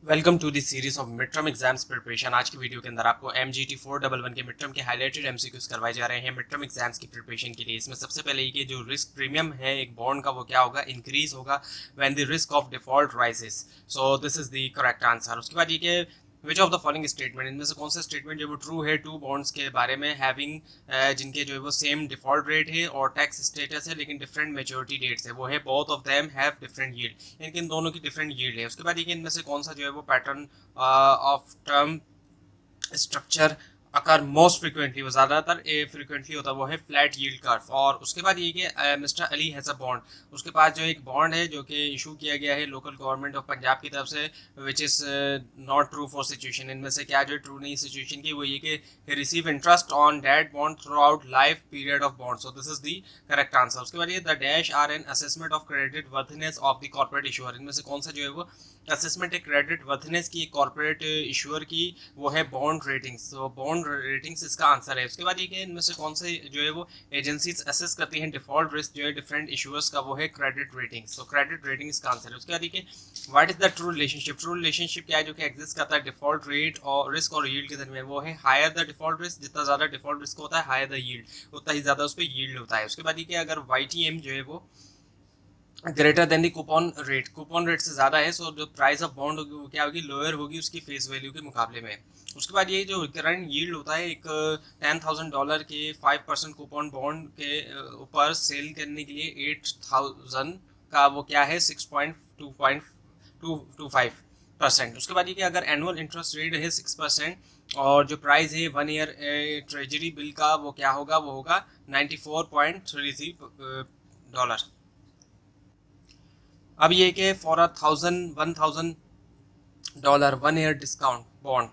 Welcome to the series of mid term exams preparation. आज की video के अंदर आपको MGT 411 के मिड टर्म के हाईलाइटेड एमसीक्यूज करवाए जा रहे हैं मिड टर्म एग्जाम्स की प्रिपरेशन के लिए। इसमें सबसे पहले ये जो रिस्क प्रीमियम है एक बॉन्ड का वो क्या होगा, इंक्रीज होगा when the risk of default rises. So this is the correct answer. उसके बाद ये कि which of the following statement, इनमें से कौन सा स्टेटमेंट जो वो ट्रू है टू बॉन्ड्स के बारे में हैविंग जिनके जो है वो सेम डिफॉल्ट रेट है और टैक्स स्टेटस है लेकिन डिफरेंट मेच्योरिटी डेट्स है, वो है both of them have different yield. इनके दोनों की डिफरेंट यील्ड है। उसके बाद ये इनमें से कौन सा जो है वो pattern of term structure occur most frequently, वो ज़्यादातर फ्रिक्वेंटली होता है, वो है फ्लैट यील्ड कर्व। और उसके बाद ये कि mister Ali has a bond, उसके पास जो एक बॉन्ड है जो कि इशू किया गया है लोकल गवर्नमेंट ऑफ पंजाब की तरफ से, which is not true for situation. इनमें से क्या जो ट्रू नहीं सिचुएशन की, वो ये कि receive interest on debt bond throughout life period of bond. So this is the correct answer. उसके बाद ये the dash are an assessment of creditworthiness of the corporate issuer, इनमें से कौन सा जो है वो असेसमेंट है क्रेडिट वर्थनेस की कॉर्पोरेट इशूअर की, वो है बॉन्ड रेटिंग्स। तो बॉन्ड रेटिंग्स इसका आंसर है। उसके बाद ये कि इनमें से कौन से जो है वो एजेंसीज असेस करती हैं डिफॉल्ट रिस्क जो है डिफरेंट इशूअर्स का, वो है क्रेडिट रेटिंग्स। तो क्रेडिट रेटिंग इसका आंसर है। उसके बाद ये कि what is the true relationship, true relationship क्या है जो कि एग्जिस्ट करता है डिफॉल्ट रेट और रिस्क और यील्ड के दरमियान, वो है हायर द डिफॉल्ट रिस्क, जितना ज्यादा डिफॉल्ट रिस्क होता है हायर द यील्ड, उतना ही ज्यादा उस पर यील्ड होता है। उसके बाद ये कि अगर YTM जो है वो ग्रेटर देन दी कूपन रेट से ज्यादा है, सो जो प्राइस ऑफ बॉन्ड होगी वो क्या होगी, लोअर होगी उसकी फेस वैल्यू के मुकाबले में। उसके बाद ये जो करंट यील्ड होता है एक $10,000 के 5% कूपन बॉन्ड के ऊपर सेल करने के लिए 8,000 का वो क्या है 6.225%। उसके बाद ये कि अगर एनुअल इंटरेस्ट रेट है 6% और जो प्राइस है 1 ईयर ट्रेजरी बिल का, वो क्या होगा, वो होगा $94.33। अब ये कि फॉर $1,000 1 ईयर डिस्काउंट बॉन्ड,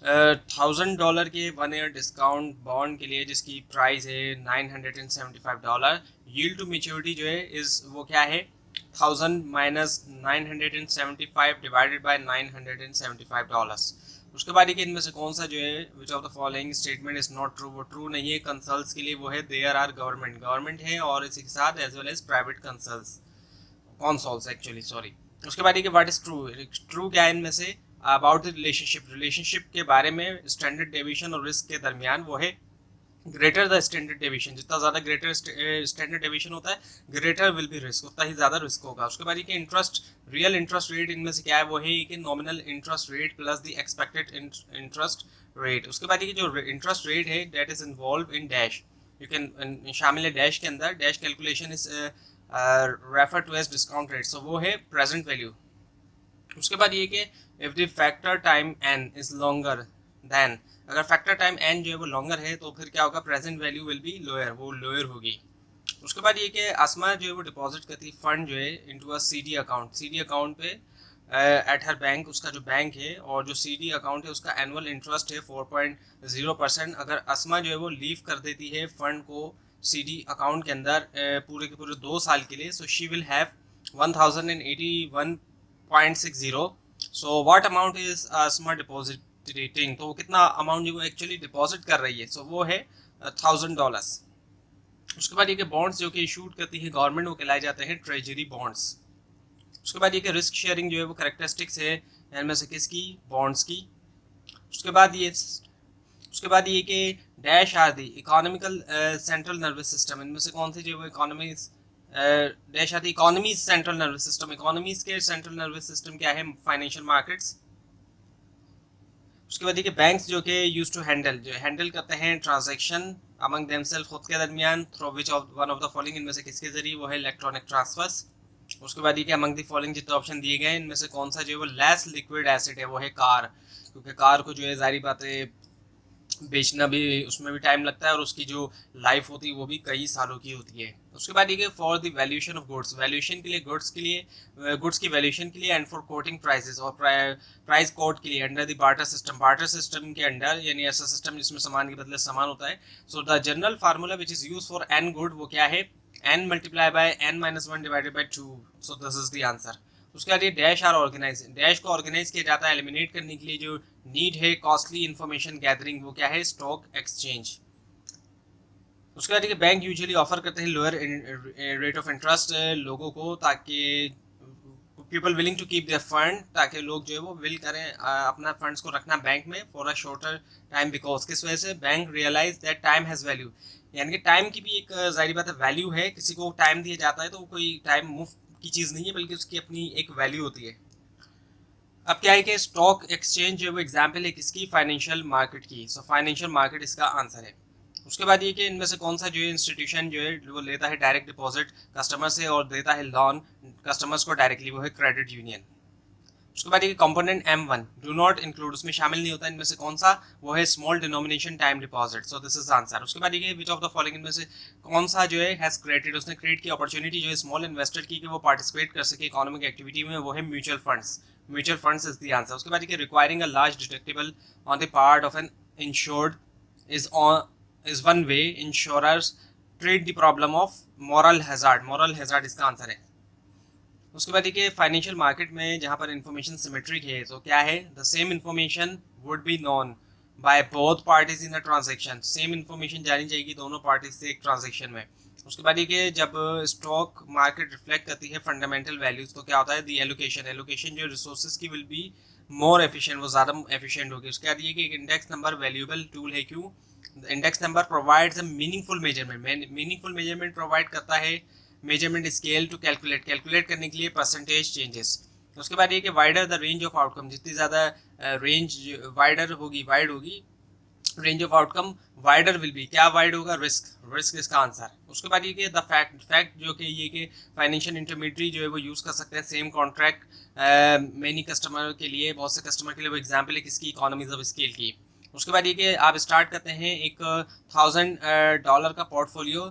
$1,000 के 1 ईयर डिस्काउंट बॉन्ड के लिए जिसकी प्राइस है $975, यील्ड टू मेच्योरिटी जो है इस वो क्या है 1,000 - 975 डिवाइडेड बाय $975। उसके बाद कि इनमें से कौन सा जो है which of the following statement is not true, वो ट्रू नहीं है कंसल्ट के लिए, वो है देयर आर गवर्नमेंट है और इसी के साथ as well as private consult consoles actually, sorry. उसके बाद ये व्हाट इज ट्रू, ट्रू क्या है इनमें से अबाउट द रिलेशनशिप के बारे में स्टैंडर्ड डेविएशन और रिस्क के दरमियान, वो है ग्रेटर द स्टैंडर्ड डेविएशन, जितना ज्यादा ग्रेटर स्टैंडर्ड डेविएशन होता है ग्रेटर विल बी रिस्क, उतना ही ज्यादा रिस्क होगा। उसके बाद ये इंटरेस्ट रियल इंटरेस्ट रेट इनमें से क्या है, वो है कि nominal interest rate plus the expected interest rate. उसके बाद ये जो इंटरेस्ट रेट है that is involve in dash, you can शामिल है डैश के अंदर, dash calculation is refer to as discount rate, so वो है प्रेजेंट वैल्यू। उसके बाद ये कि if the factor time N is longer than, अगर फैक्टर टाइम एन जो है वो लॉन्गर है तो फिर क्या होगा, present value will be lower, वो लोअर होगी। उसके बाद ये कि आसमा जो है वो डिपॉजिट करती है फंड जो है into a CD account, CD account पे एट हर बैंक, उसका जो बैंक है और जो CD अकाउंट है उसका एनुअल इंटरेस्ट है 4.0%। अगर असमा जो है वो लीव कर देती है फंड को CD अकाउंट के अंदर पूरे के पूरे 2 साल के लिए, so she will have 1,081.60। So what amount is Asma depositing, तो कितना अमाउंट जो वो एक्चुअली डिपॉजिट कर रही है, सो वो है $1,000। उसके बाद ये कि बॉन्ड्स जो कि इशूड करती है गवर्नमेंट, वो कहलाए जाते हैं ट्रेजरी बॉन्ड्स। उसके बाद ये कि रिस्क शेयरिंग जो है वो करेक्टरिस्टिक्स है इनमें से किसकी, बॉन्ड्स की। उसके बाद ये उसके बाद ये कि dash are the economical central nervous system, इनमें से कौन सी जो है economies dash are the economies central nervous system, economies के सेंट्रल नर्वस सिस्टम क्या है, फाइनेंशियल मार्केट्स। उसके बाद देखिए बैंक्स जो कि यूज टू हैंडल, जो हैंडल करते हैं ट्रांजैक्शन अमंग देमसेल्फ खुद के दरमियान through which of one of the following, इनमें से किसके जरिए, वो है इलेक्ट्रॉनिक ट्रांसफर्स। उसके बाद ये कि अमंग द फॉलोइंग जितने ऑप्शन दिए गए इनमें से कौन सा जो है वो लेस लिक्विड एसिड है, वो है कार, क्योंकि कार को जो है जारी बात है बेचना भी, उसमें भी टाइम लगता है और उसकी जो लाइफ होती है वो भी कई सालों की होती है। उसके बाद ये for the valuation of goods, valuation के लिए गुड्स के लिए गुड्स की वैल्यूएशन के लिए एंड फॉर कोटिंग प्राइसेस और प्राइस कोड के लिए अंडर द बार्टर सिस्टम के अंडर, यानी ऐसा सिस्टम जिसमें सामान के बदले सामान होता है। So the general formula which is use for an good, वो क्या है, n multiply by n-1 divided by 2। So this is the answer. उसके बाद ये डैश आर ऑर्गेनाइज, डैश को ऑर्गेनाइज किया जाता है एलिमिनेट करने के लिए जो नीड है कॉस्टली इंफॉर्मेशन गैदरिंग, वो क्या है, स्टॉक एक्सचेंज। उसके बाद देखिए बैंक यूजुअली ऑफर करते हैं लोअर रेट ऑफ इंटरेस्ट लोगों को, ताकि people willing to keep their fund, ताकि लोग जो है वो विल करें अपना फंड्स को रखना बैंक में for a shorter time, because किस वजह से bank realise that time has value, यानी कि टाइम की भी एक जाहिर बात है वैल्यू है। किसी को टाइम दिया जाता है तो वो कोई टाइम मुफ्त की चीज़ नहीं है, बल्कि उसकी अपनी एक वैल्यू होती है। अब क्या है कि स्टॉक एक्सचेंज जो है वो एग्जाम्पल है किसकी, फाइनेंशियल मार्केट की। सो फाइनेंशियल मार्केट इसका आंसर है। उसके बाद ये कि इनमें से कौन सा जो है इंस्टीट्यूशन जो है वो लेता है डायरेक्ट डिपॉजिट कस्टमर से और देता है लोन कस्टमर्स को डायरेक्टली, वो है क्रेडिट यूनियन। उसके बाद ये component M1 do not include, उसमें शामिल नहीं होता इनमें से कौन सा, वो है small denomination time deposit. So this is answer. उसके बाद ये विच ऑफ द फॉलोइंग इनमें से कौन सा जो है हैज क्रिएटेड, उसने क्रिएट की अपॉर्चुनिटी जो है स्मॉल इन्वेस्टर की कि वो पार्टिसिपेट कर सके इकोनॉमिक एक्टिविटी में, वो है mutual funds. Mutual funds is the answer. उसके बाद ये requiring a large deductible on the part of an insured is one way insurers treat the problem of moral hazard. Moral hazard इसका answer है। उसके बाद देखिए फाइनेंशियल मार्केट में जहाँ पर इंफॉर्मेशन सिमेट्रिक है तो क्या है, the same information would be known by both parties in a transaction. Same information जानी चाहिए दोनों पार्टीज से एक ट्रांजैक्शन में। उसके बाद देखिए जब स्टॉक मार्केट रिफ्लेक्ट करती है फंडामेंटल वैल्यूज तो क्या होता है, दी एलोकेशन, एलोकेशन जो रिसोर्सेज की विल बी मोर एफिशिएंट, वो ज़्यादा एफिशिएंट होगी। उसके बाद ये कि एक इंडेक्स नंबर वैल्यूएबल टूल है, क्यों, index number provides a meaningful measurement, meaningful measurement provide करता है मेजरमेंट स्केल टू कैलकुलेट करने के लिए परसेंटेज चेंजेस। उसके बाद ये कि wider the range of outcome, जितनी ज़्यादा रेंज वाइडर होगी, वाइड होगी range of outcome, wider will be, क्या वाइड होगा, रिस्क, रिस्क इसका आंसर। उसके बाद ये कि द फैक्ट जो कि ये कि फाइनेंशियल इंटरमीडियरी जो है वो यूज़ कर सकते हैं सेम कॉन्ट्रैक्ट मेनी कस्टमर के लिए, बहुत से कस्टमर के लिए, वो एग्जाम्पल है किसकी, इकोनॉमीज ऑफ स्केल की। उसके बाद ये कि आप स्टार्ट करते हैं एक $1000 का पोर्टफोलियो,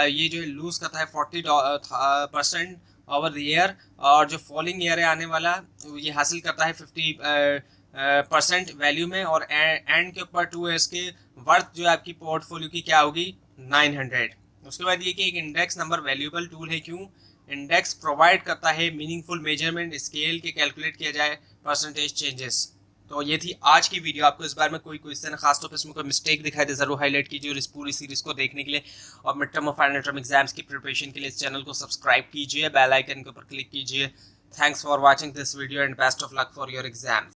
ये जो है लूज करता है 40% ओवर द ईयर, और जो फॉलोइंग ईयर है आने वाला ये हासिल करता है 50% वैल्यू में, और एंड के ऊपर 2 ईयर्स के वर्थ जो है आपकी पोर्टफोलियो की क्या होगी, 900। उसके बाद ये कि एक इंडेक्स नंबर वैल्यूएबल टूल है, क्यों, इंडेक्स प्रोवाइड करता है मीनिंगफुल मेजरमेंट स्केल के कैलकुलेट किया जाए परसेंटेज चेंजेस। तो ये थी आज की वीडियो। आपको इस बार में कोई क्वेश्चन खासतौर पर इसमें कोई मिस्टेक दिखाई दे जरूर हाईलाइट कीजिए, और इस पूरी सीरीज को देखने के लिए और मिड टर्म और फाइनल टर्म एग्जाम्स की प्रिपरेशन के लिए इस चैनल को सब्सक्राइब कीजिए, बेल आइकन के ऊपर क्लिक कीजिए। Thanks for watching this video and best of luck for your exams.